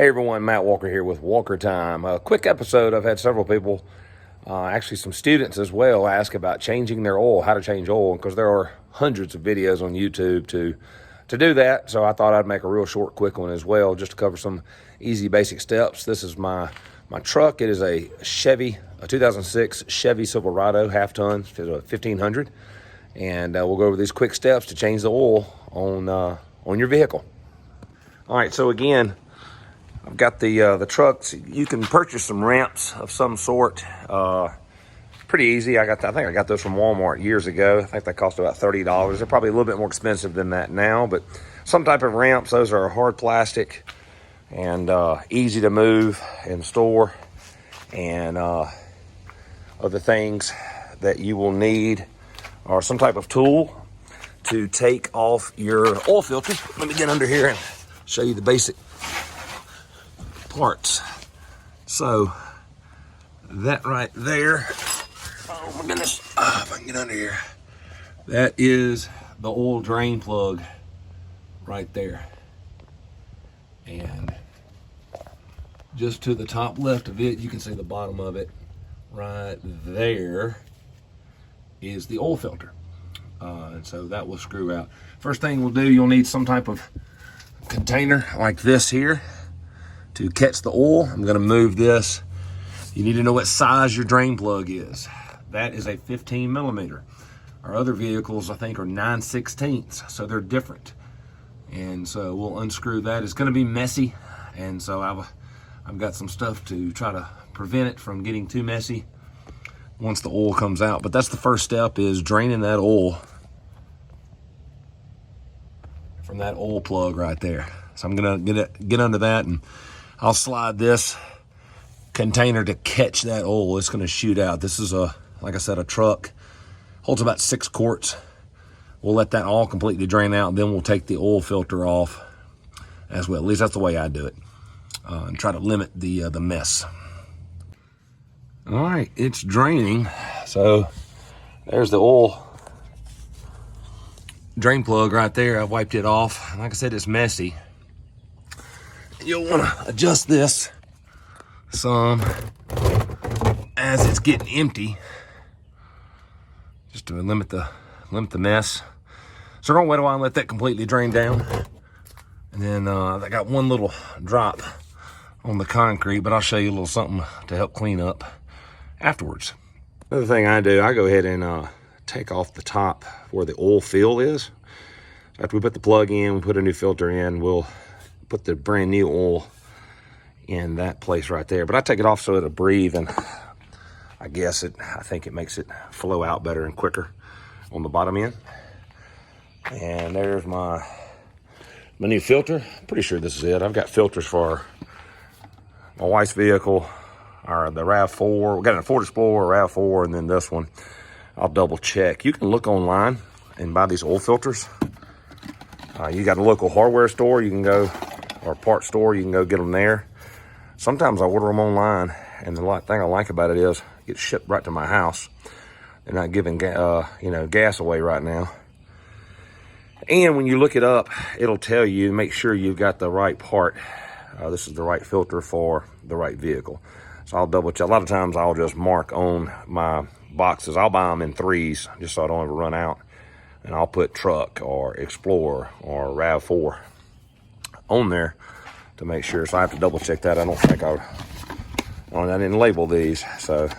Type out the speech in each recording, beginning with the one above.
Hey everyone, Matt Walker here with Walker Time. A quick episode. I've had several people, actually some students as well, ask about changing their oil, how to change oil, because there are hundreds of videos on YouTube to do that. So I thought I'd make a real short, quick one as well, just to cover some easy, basic steps. This is my truck. It is a 2006 Chevy Silverado, half-ton, 1500, and we'll go over these quick steps to change the oil on your vehicle. All right, so again, I've got the trucks. You can purchase some ramps of some sort. Pretty easy. I think I got those from Walmart years ago. I think they cost about $30. They're probably a little bit more expensive than that now, but some type of ramps. Those are hard plastic and easy to move and store. And other things that you will need are some type of tool to take off your oil filter. Let me get under here and show you the basic parts. So that right there, oh my goodness, if I can get under here, that is the oil drain plug right there. And just to the top left of it, you can see the bottom of it right there is the oil filter. And so that will screw out. First thing we'll do, you'll need some type of container like this here to catch the oil. I'm going to move this. You need to know what size your drain plug is. That is a 15 millimeter. Our other vehicles, I think, are 9/16, so they're different. And so we'll unscrew that. It's going to be messy, and so I've got some stuff to try to prevent it from getting too messy once the oil comes out. But that's the first step, is draining that oil from that oil plug right there. So I'm going to get under that, and I'll slide this container to catch that oil. It's going to shoot out. This is like I said, a truck. Holds about 6 quarts. We'll let that all completely drain out, and then we'll take the oil filter off as well. At least that's the way I do it, and try to limit the mess. All right, it's draining. So there's the oil drain plug right there. I've wiped it off. Like I said, it's messy. You'll want to adjust this some as it's getting empty, just to limit the mess. So we're gonna wait a while and let that completely drain down. And then I got one little drop on the concrete, but I'll show you a little something to help clean up afterwards. Another thing I do, I go ahead and take off the top where the oil fill is. After we put the plug in, we put a new filter in, we'll put the brand new oil in that place right there. But I take it off so it'll breathe, and I think it makes it flow out better and quicker on the bottom end. And there's my new filter. I'm pretty sure this is it. I've got filters for my wife's vehicle, or the RAV4. We got a Ford Explorer, RAV4, and then this one. I'll double check. You can look online and buy these oil filters. You got a local hardware store, you can go, or parts store, you can go get them there. Sometimes I order them online, and the thing I like about it is it gets shipped right to my house. They're not giving gas away right now. And when you look it up, it'll tell you, make sure you've got the right part. This is the right filter for the right vehicle. So I'll double check. A lot of times I'll just mark on my boxes. I'll buy them in 3s just so I don't ever run out. And I'll put truck or Explorer or RAV4 on there to make sure. So I have to double check that. I didn't label these. So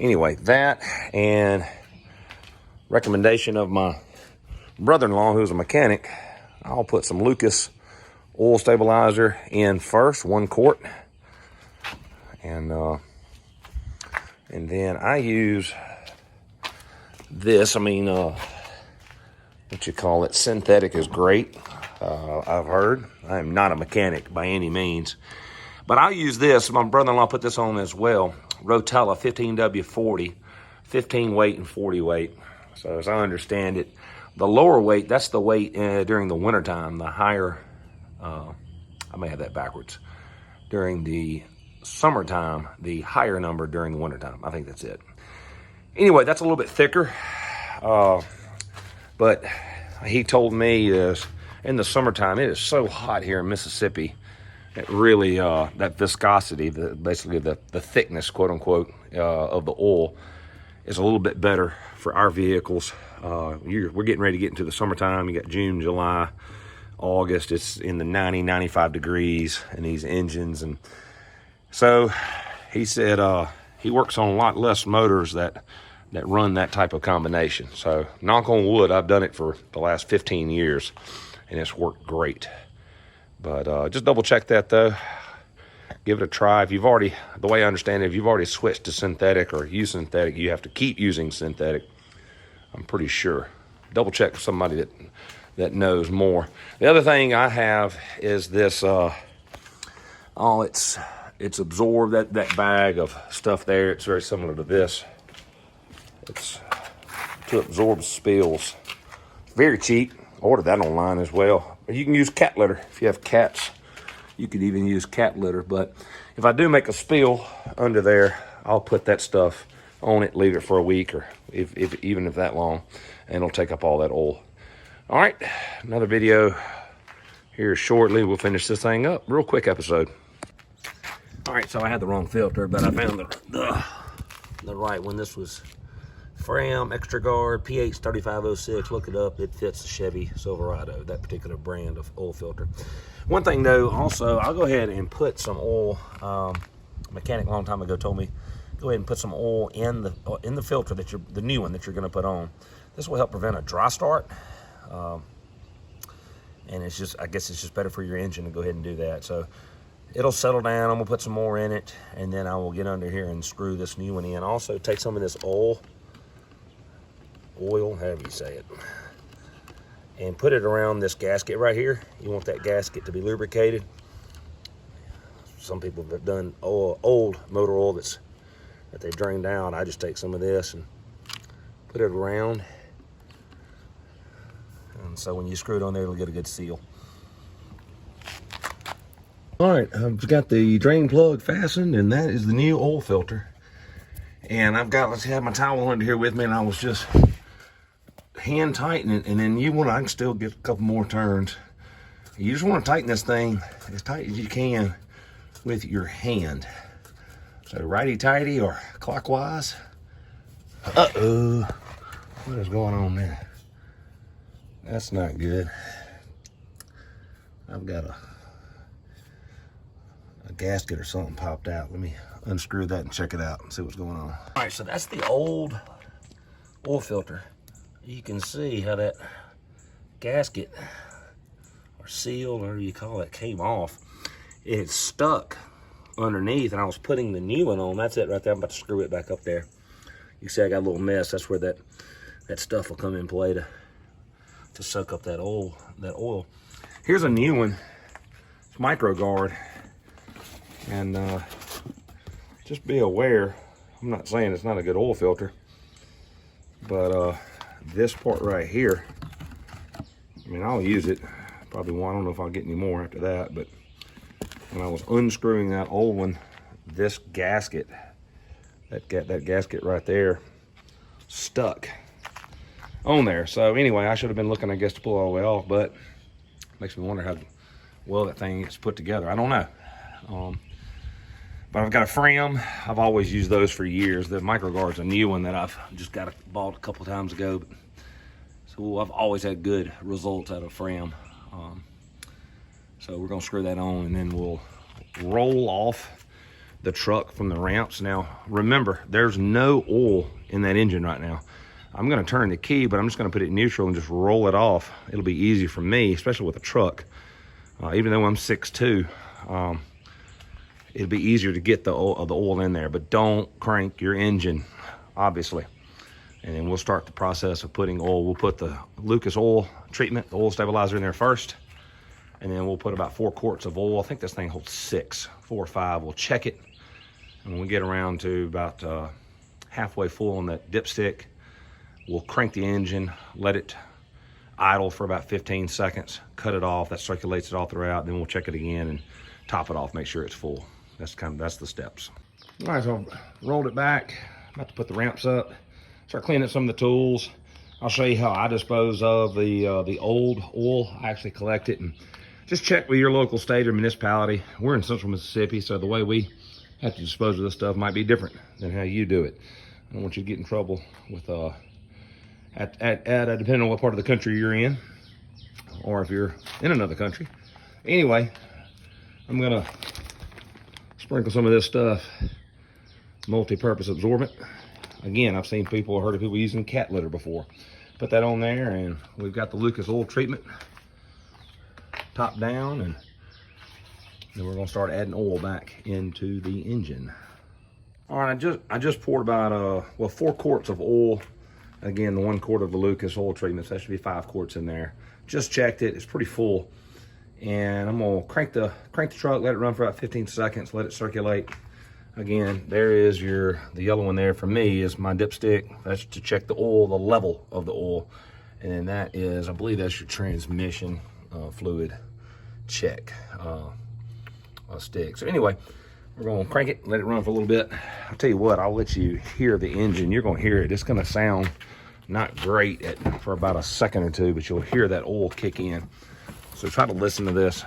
anyway, that, and recommendation of my brother-in-law, who's a mechanic, I'll put some Lucas oil stabilizer in first, 1 quart. And then I use this. Synthetic is great. I've heard. I am not a mechanic by any means, but I'll use this. My brother-in-law put this on as well. Rotella 15W40, 15 weight and 40 weight. So as I understand it, the lower weight, that's the weight during the wintertime. The higher, I may have that backwards. During the summertime, the higher number during the wintertime. I think that's it. Anyway, that's a little bit thicker. But he told me is in the summertime, it is so hot here in Mississippi it really, that viscosity, basically the thickness, quote unquote, of the oil is a little bit better for our vehicles. We're getting ready to get into the summertime. You got June, July, August. It's in the 90, 95 degrees in these engines. And so he said he works on a lot less motors that run that type of combination. So knock on wood, I've done it for the last 15 years and it's worked great. But just double check that though. Give it a try. If you've already, the way I understand it, if you've already switched to synthetic or use synthetic, you have to keep using synthetic. I'm pretty sure. Double check with somebody that knows more. The other thing I have is this. It's absorbed, that bag of stuff there. It's very similar to this. It's to absorb spills. Very cheap. I ordered that online as well. You can use cat litter if you have cats. You could even use cat litter, but if I do make a spill under there, I'll put that stuff on it, leave it for a week or even if that long, and it'll take up all that oil. All right, another video here shortly. We'll finish this thing up. Real quick episode. All right, so I had the wrong filter, but I found the right one. This was Fram Extra Guard PH 3506. Look it up. It fits the Chevy Silverado, that particular brand of oil filter. One thing though, also, I'll go ahead and put some oil. A mechanic a long time ago told me, go ahead and put some oil in the filter the new one that you're going to put on. This will help prevent a dry start. And it's just, I guess it's just better for your engine to go ahead and do that. So it'll settle down. I'm gonna put some more in it, and then I will get under here and screw this new one in. Also, take some of this oil, however you say it, and put it around this gasket right here. You want that gasket to be lubricated. Some people have done old motor oil that they've drained out. I just take some of this and put it around. And so when you screw it on there, it'll get a good seal. All right, I've got the drain plug fastened, and that is the new oil filter. And I've got, let's have my towel under here with me, and I was just hand tightening it, and then I can still get a couple more turns. You just want to tighten this thing as tight as you can with your hand. So righty-tighty or clockwise. Uh-oh, what is going on there? That's not good. I've got a gasket or something popped out. Let me unscrew that and check it out and see what's going on. All right, so that's the old oil filter. You can see how that gasket or seal, whatever you call it, came off. It's stuck underneath, and I was putting the new one on. That's it right there. I'm about to screw it back up there. You see I got a little mess. That's where that stuff will come in play to suck up that oil. Here's a new one. It's Micro Guard. And just be aware, I'm not saying it's not a good oil filter, but this part right here, I mean, I'll use it. Probably I don't know if I'll get any more after that, but when I was unscrewing that old one, this gasket, that gasket right there, stuck on there. So anyway, I should have been looking, I guess, to pull all the way off, but makes me wonder how well that thing is put together. I don't know. But I've got a Fram. I've always used those for years. The Micro Guard's a new one that I've just bought a couple times ago. So I've always had good results out of Fram. So we're gonna screw that on, and then we'll roll off the truck from the ramps. Now, remember, there's no oil in that engine right now. I'm gonna turn the key, but I'm just gonna put it in neutral and just roll it off. It'll be easy for me, especially with a truck. Even though I'm 6'2", it'll be easier to get the oil in there, but don't crank your engine, obviously. And then we'll start the process of putting oil. We'll put the Lucas oil treatment, the oil stabilizer in there first, and then we'll put about 4 quarts of oil. I think this thing holds 6, 4 or 5. We'll check it, and when we get around to about halfway full on that dipstick, we'll crank the engine, let it idle for about 15 seconds, cut it off. That circulates it all throughout. Then we'll check it again and top it off, make sure it's full. That's the steps. All right, so I rolled it back. I'm about to put the ramps up, start cleaning up some of the tools. I'll show you how I dispose of the old oil. I actually collect it and just check with your local state or municipality. We're in central Mississippi, so the way we have to dispose of this stuff might be different than how you do it. I don't want you to get in trouble with depending on what part of the country you're in, or if you're in another country. Anyway, I'm gonna sprinkle some of this stuff, multi-purpose absorbent. Again, I've seen people, heard of people using cat litter before. Put that on there, and we've got the Lucas oil treatment top down, and then we're gonna start adding oil back into the engine. All right, I just poured about 4 quarts of oil. Again, the 1 quart of the Lucas oil treatment, so that should be 5 quarts in there. Just checked it, it's pretty full. And I'm gonna crank the truck, let it run for about 15 seconds, let it circulate. Again, there is the yellow one there for me is my dipstick. That's to check the oil, the level of the oil. And then that is, I believe that's your transmission fluid check stick. So anyway, we're gonna crank it, let it run for a little bit. I'll tell you what, I'll let you hear the engine. You're gonna hear it. It's gonna sound not great for about a second or two, but you'll hear that oil kick in. So try to listen to this.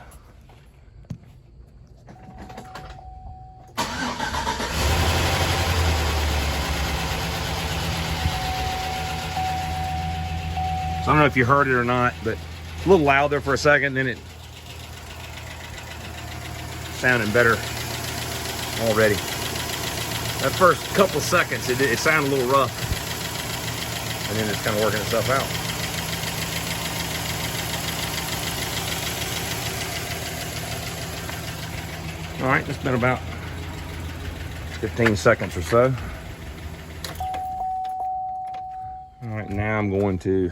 So I don't know if you heard it or not, but a little loud there for a second, then it sounded better already. That first couple seconds, it sounded a little rough, and then it's kind of working itself out. All right, it's been about 15 seconds or so. All right, now I'm going to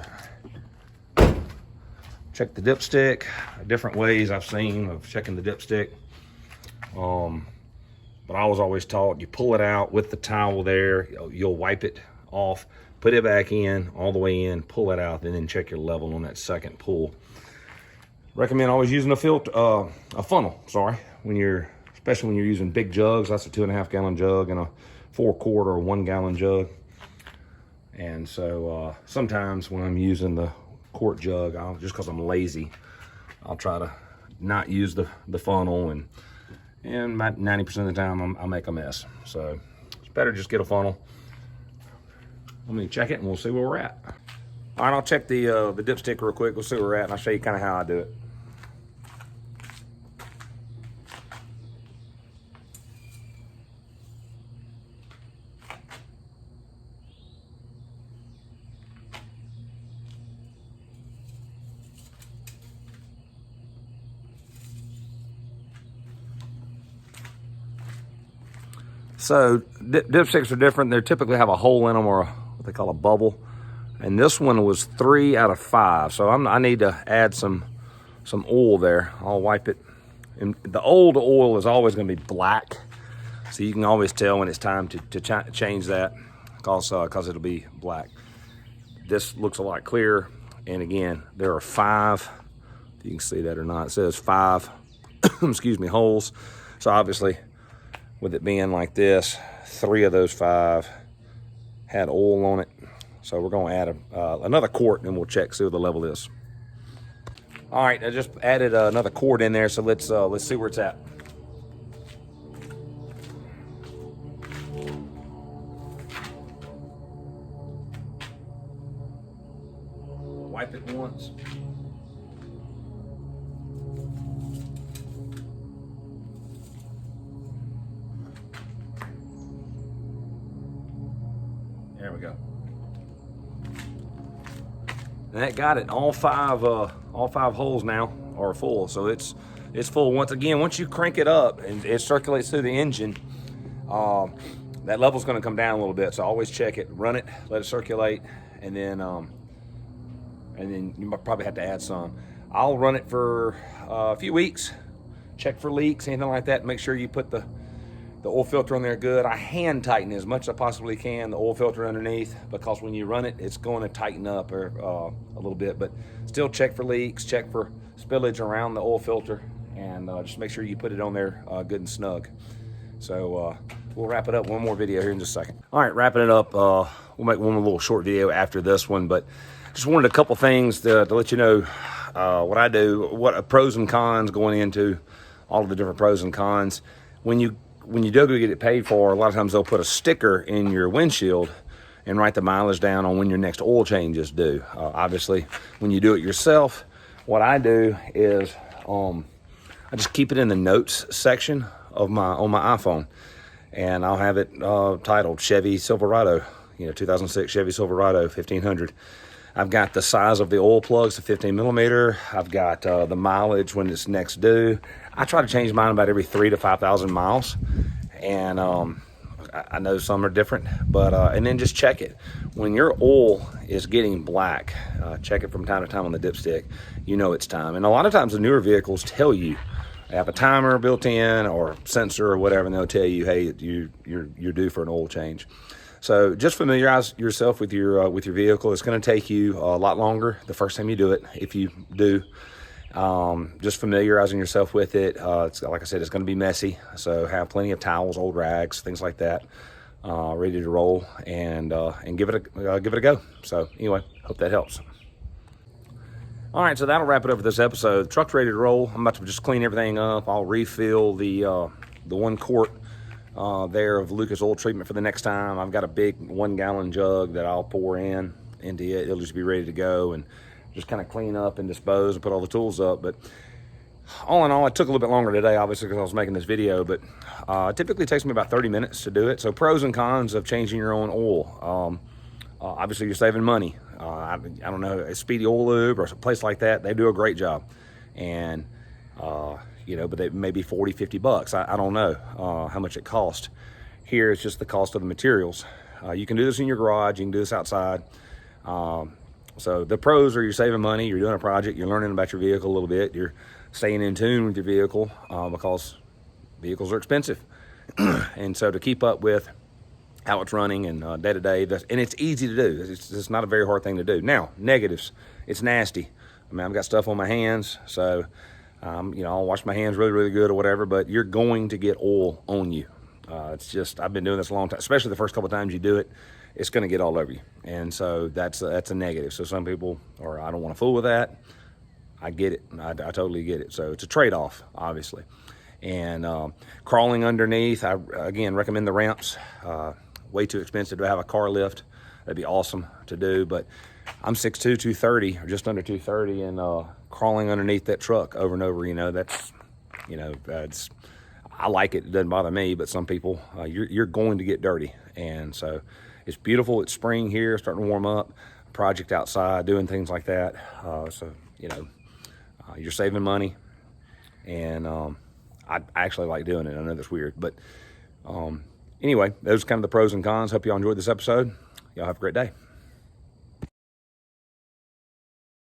check the dipstick. Different ways I've seen of checking the dipstick. But I was always taught you pull it out with the towel there, you'll wipe it off, put it back in, all the way in, pull it out, and then check your level on that second pull. Recommend always using a funnel, especially when you're using big jugs. That's a 2.5 gallon jug and a 4 quart or 1 gallon jug. And so sometimes when I'm using the quart jug, just because I'm lazy, I'll try to not use the funnel, and about 90% of the time I'll make a mess. So it's better just get a funnel. Let me check it and we'll see where we're at. All right, I'll check the dipstick real quick. We'll see where we're at, and I'll show you kind of how I do it. So dipsticks are different. They typically have a hole in them, or what they call a bubble. And this one was 3 out of 5. So I need to add some oil there. I'll wipe it. And the old oil is always going to be black, so you can always tell when it's time to change that, because it'll be black. This looks a lot clearer. And again, there are 5. If you can see that or not, it says 5. excuse me, holes. So obviously, with it being like this, 3 of those 5 had oil on it. So we're going to add another quart, and we'll check, see what the level is. All right, I just added another quart in there, so let's see where it's at. Wipe it once. There we go. And that got it. All five holes now are full, so it's full. Once you crank it up and it circulates through the engine, that level's going to come down a little bit. So always check it, run it, let it circulate, and then you might probably have to add some. I'll run it for a few weeks, check for leaks, anything like that. Make sure you put the oil filter on there good. I hand tighten as much as I possibly can the oil filter underneath, because when you run it, it's going to tighten up a little bit. But still check for leaks, check for spillage around the oil filter, and just make sure you put it on there good and snug. So we'll wrap it up. One more video here in just a second. All right, wrapping it up. We'll make one little short video after this one, but just wanted a couple things to let you know. what I do, what pros and cons going into all of the different pros and cons. When you do go get it paid for, a lot of times they'll put a sticker in your windshield and write the mileage down on when your next oil change is due. Obviously, when you do it yourself, what I do is I just keep it in the notes section of on my iPhone, and I'll have it titled Chevy Silverado, 2006 Chevy Silverado 1500. I've got the size of the oil plugs, the 15 millimeter. I've got the mileage when it's next due. I try to change mine about every 3,000 to 5,000 miles, and I know some are different, but and then just check it. When your oil is getting black, check it from time to time on the dipstick. It's time. And a lot of times the newer vehicles tell you. They have a timer built in or sensor or whatever, and they'll tell you, hey, you're due for an oil change. So just familiarize yourself with your vehicle. It's going to take you a lot longer the first time you do it, if you do. Just familiarizing yourself with it. It's, like I said, it's going to be messy. So have plenty of towels, old rags, things like that, ready to roll, and give it a go. So anyway, hope that helps. All right, so that'll wrap it up for this episode. The truck's ready to roll. I'm about to just clean everything up. I'll refill the 1 quart there of Lucas oil treatment for the next time. I've got a big 1 gallon jug that I'll pour into it. It'll just be ready to go, and just kind of clean up and dispose and put all the tools up. But all in all, it took a little bit longer today, obviously, because I was making this video, but it typically takes me about 30 minutes to do it. So pros and cons of changing your own oil. Obviously, you're saving money. I don't know, a Speedy Oil Lube or a place like that, they do a great job. And, but they may be 40, 50 bucks. I don't know how much it costs. Here, it's just the cost of the materials. You can do this in your garage. You can do this outside. So the pros are you're saving money, you're doing a project, you're learning about your vehicle a little bit, you're staying in tune with your vehicle because vehicles are expensive. And so to keep up with how it's running and day to day, and it's easy to do. It's not a very hard thing to do. Now, negatives, it's nasty. I mean, I've got stuff on my hands, so I'll wash my hands really, really good or whatever, but you're going to get oil on you. It's just, I've been doing this a long time, especially the first couple of times you do it, it's going to get all over you. And so that's a negative. So some people, or I don't want to fool with that. I get it. I totally get it. So it's a trade-off, obviously. And crawling underneath, I, again, recommend the ramps. Way too expensive to have a car lift. That'd be awesome to do, but I'm 6'2", 230, or just under 230, and crawling underneath that truck over and over, that's, I like it. It doesn't bother me, but some people, you're going to get dirty. And so it's beautiful. It's spring here, starting to warm up. Project outside, doing things like that. So, you're saving money, and I actually like doing it. I know that's weird, but anyway, those are kind of the pros and cons. Hope y'all enjoyed this episode. Y'all have a great day.